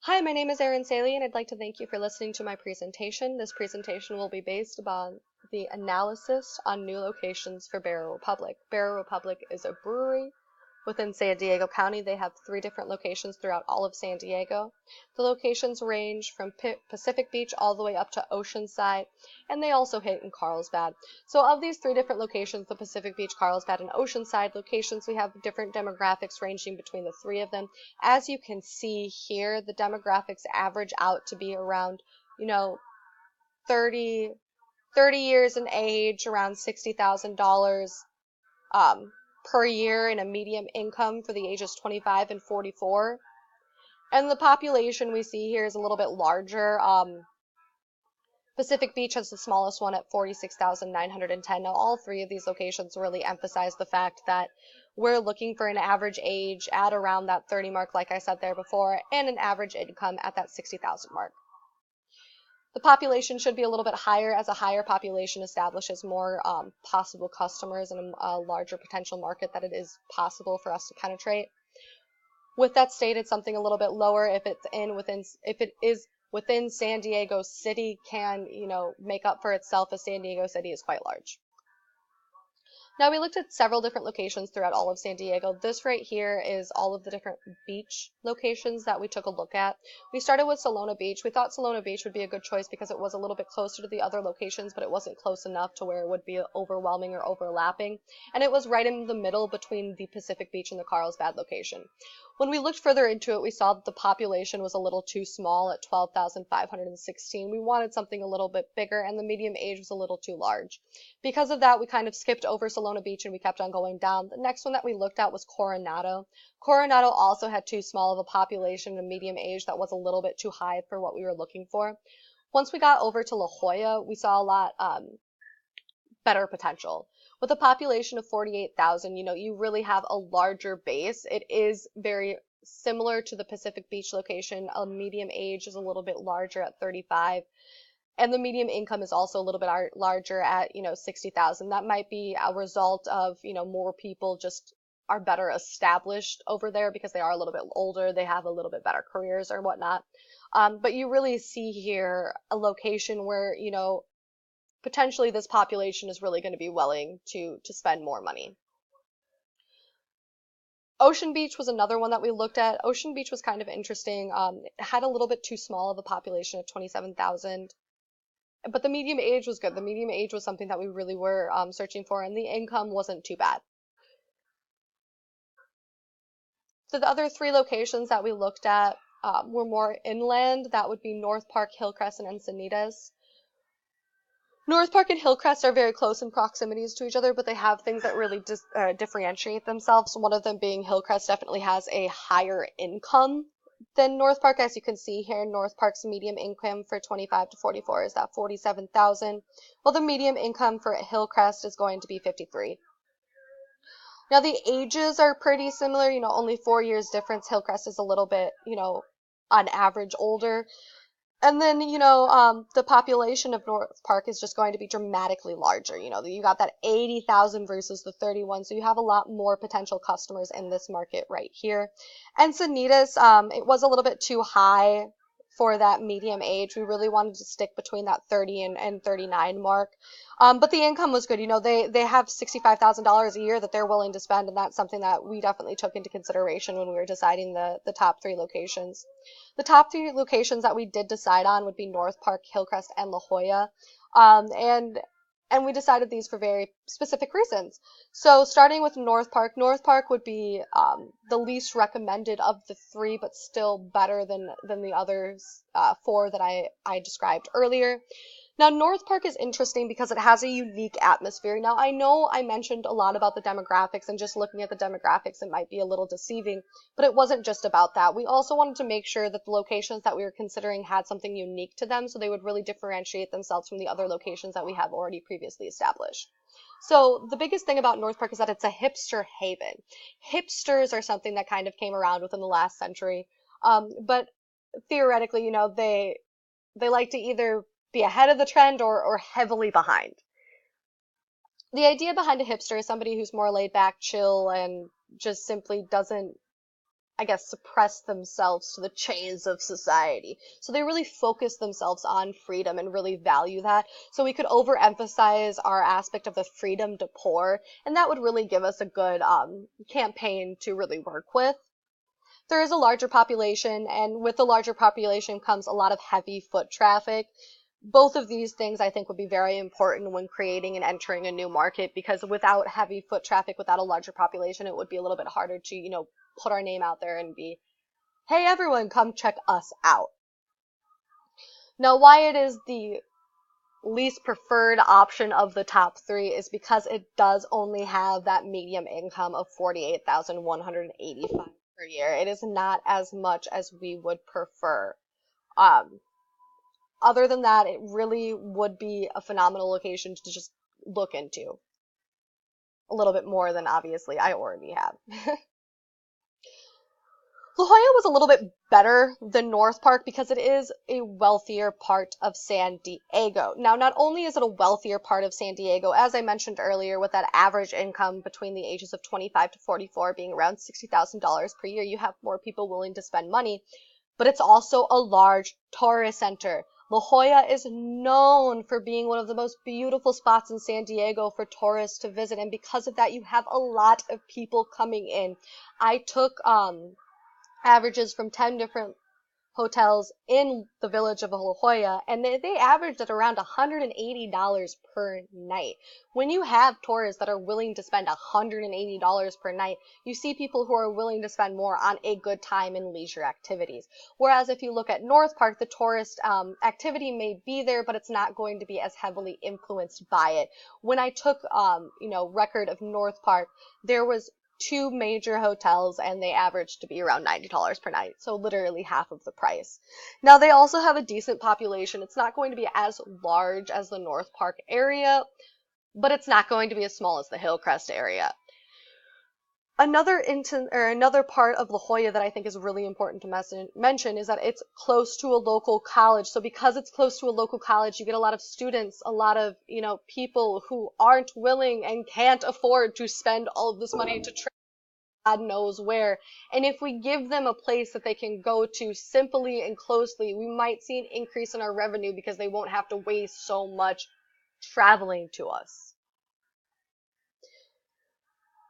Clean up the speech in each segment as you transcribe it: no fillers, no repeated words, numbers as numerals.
Hi, my name is Erin Saley, and I'd like to thank you for listening to my presentation. This presentation will be based upon the analysis on new locations for Barrow Republic. Barrow Republic is a brewery within San Diego County. They have 3 different locations throughout all of San Diego. The locations range from Pacific Beach all the way up to Oceanside, and they also hit in Carlsbad. So of these 3 different locations, the Pacific Beach, Carlsbad, and Oceanside locations, we have different demographics ranging between the 3 of them. As you can see here, the demographics average out to be around, you know, 30, 30 years in age, around $60,000 per year in a median income for the ages 25 and 44. And the population we see here is a little bit larger. Pacific Beach has the smallest one at 46,910. Now, all 3 of these locations really emphasize the fact that we're looking for an average age at around that 30 mark, like I said there before, and an average income at that 60,000 mark. The population should be a little bit higher, as a higher population establishes more possible customers and a larger potential market that it is possible for us to penetrate. With that stated, something a little bit lower, if it is within San Diego City, can make up for itself, as San Diego City is quite large. Now, we looked at several different locations throughout all of San Diego. This right here is all of the different beach locations that we took a look at. We started with Solona Beach. We thought Solona Beach would be a good choice because it was a little bit closer to the other locations, but it wasn't close enough to where it would be overwhelming or overlapping. And it was right in the middle between the Pacific Beach and the Carlsbad location. When we looked further into it, we saw that the population was a little too small at 12,516. We wanted something a little bit bigger, and the median age was a little too large. Because of that, we kind of skipped over Solona Beach and we kept on going down. The next one that we looked at was Coronado. Coronado also had too small of a population and a median age that was a little bit too high for what we were looking for. Once we got over to La Jolla, we saw a lot better potential. With a population of 48,000, you really have a larger base. It is very similar to the Pacific Beach location. A median age is a little bit larger at 35. And the median income is also a little bit larger at, 60,000. That might be a result of, more people just are better established over there because they are a little bit older. They have a little bit better careers or whatnot. But you really see here a location where, potentially this population is really going to be willing to spend more money. Ocean Beach was another one that we looked at. Ocean Beach was kind of interesting. It had a little bit too small of a population at 27,000. But the median age was good. The median age was something that we really were searching for, and the income wasn't too bad. So the other 3 locations that we looked at were more inland. That would be North Park, Hillcrest, and Encinitas. North Park and Hillcrest are very close in proximities to each other, but they have things that really differentiate themselves. One of them being Hillcrest definitely has a higher income than North Park. As you can see here, North Park's median income for 25 to 44 is that 47,000, while the median income for Hillcrest is going to be 53. Now, the ages are pretty similar, only 4 years difference. Hillcrest is a little bit, on average older. And then, the population of North Park is just going to be dramatically larger. You got that 80,000 versus the 31, so you have a lot more potential customers in this market right here. Encinitas, it was a little bit too high for that medium age. We really wanted to stick between that 30 and 39 mark. But the income was good. They have $65,000 a year that they're willing to spend, and that's something that we definitely took into consideration when we were deciding the top 3 locations. The top 3 locations that we did decide on would be North Park, Hillcrest, and La Jolla. And we decided these for very specific reasons. So starting with North Park would be the least recommended of the 3, but still better than the others 4 that I described earlier. Now, North Park is interesting because it has a unique atmosphere. Now, I know I mentioned a lot about the demographics, and just looking at the demographics, it might be a little deceiving, but it wasn't just about that. We also wanted to make sure that the locations that we were considering had something unique to them, so they would really differentiate themselves from the other locations that we have already previously established. So the biggest thing about North Park is that it's a hipster haven. Hipsters are something that kind of came around within the last century, but theoretically, they like to either be ahead of the trend or heavily behind. The idea behind a hipster is somebody who's more laid back, chill, and just simply doesn't I guess, suppress themselves to the chains of society. So they really focus themselves on freedom and really value that. So we could overemphasize our aspect of the freedom to poor, and that would really give us a good campaign to really work with. There is a larger population, and with the larger population comes a lot of heavy foot traffic. Both of these things I think would be very important when creating and entering a new market, because without heavy foot traffic, without a larger population, it would be a little bit harder to, put our name out there and be, hey everyone, come check us out. Now, why it is the least preferred option of the top three is because it does only have that medium income of $48,185 per year. It is not as much as we would prefer. Other than that, it really would be a phenomenal location to just look into. A little bit more than obviously I already have. La Jolla was a little bit better than North Park because it is a wealthier part of San Diego. Now, not only is it a wealthier part of San Diego, as I mentioned earlier, with that average income between the ages of 25 to 44 being around $60,000 per year, you have more people willing to spend money, but it's also a large tourist center. La Jolla is known for being one of the most beautiful spots in San Diego for tourists to visit, and because of that, you have a lot of people coming in. I took averages from 10 different hotels in the village of La Jolla, and they averaged at around $180 per night. When you have tourists that are willing to spend $180 per night, you see people who are willing to spend more on a good time and leisure activities. Whereas if you look at North Park, the tourist activity may be there, but it's not going to be as heavily influenced by it. When I took record of North Park, there was 2 major hotels, and they averaged to be around $90 per night, so literally half of the price. Now, they also have a decent population. It's not going to be as large as the North Park area, but it's not going to be as small as the Hillcrest area. Another part of La Jolla that I think is really important to mention is that it's close to a local college. So because it's close to a local college, you get a lot of students, a lot of, people who aren't willing and can't afford to spend all of this money to travel God knows where. And if we give them a place that they can go to simply and closely, we might see an increase in our revenue because they won't have to waste so much traveling to us.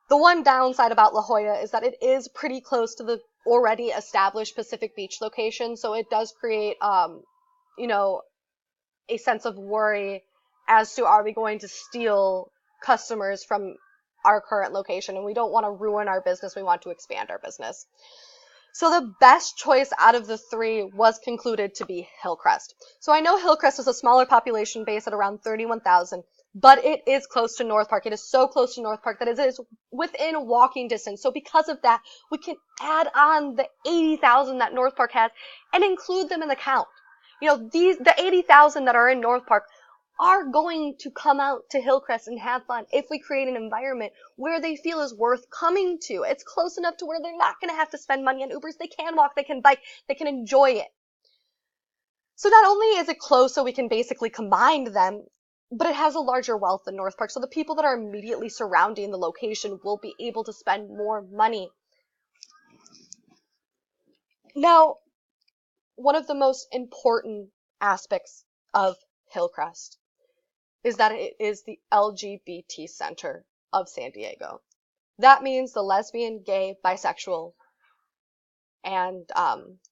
The one downside about La Jolla is that it is pretty close to the already established Pacific Beach location, so it does create, a sense of worry as to, are we going to steal customers from our current location, and we don't want to ruin our business, we want to expand our business. So the best choice out of the 3 was concluded to be Hillcrest. So I know Hillcrest is a smaller population base at around 31,000, but it is close to North Park. It is so close to North Park that it is within walking distance. So because of that, we can add on the 80,000 that North Park has and include them in the count. The 80,000 that are in North Park are going to come out to Hillcrest and have fun if we create an environment where they feel is worth coming to. It's close enough to where they're not going to have to spend money on Ubers. They can walk, they can bike, they can enjoy it. So not only is it close so we can basically combine them, but it has a larger wealth than North Park. So the people that are immediately surrounding the location will be able to spend more money. Now, one of the most important aspects of Hillcrest is that it is the LGBT center of San Diego. That means the lesbian, gay, bisexual, and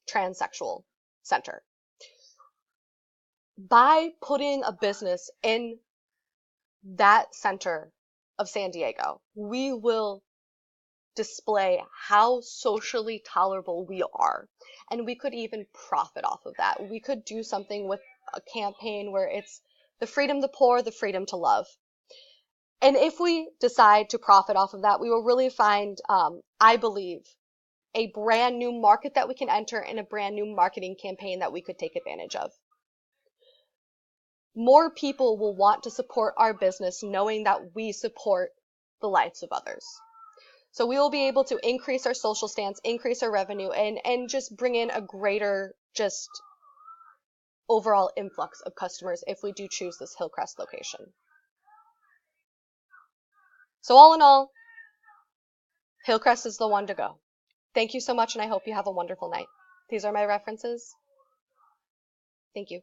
transsexual center. By putting a business in that center of San Diego, we will display how socially tolerable we are, and we could even profit off of that. We could do something with a campaign where it's the freedom to poor, the freedom to love. And if we decide to profit off of that, we will really find, I believe, a brand new market that we can enter and a brand new marketing campaign that we could take advantage of. More people will want to support our business knowing that we support the lives of others. So we will be able to increase our social stance, increase our revenue, and just bring in a greater just overall influx of customers if we do choose this Hillcrest location. So all in all, Hillcrest is the one to go. Thank you so much, and I hope you have a wonderful night. These are my references. Thank you.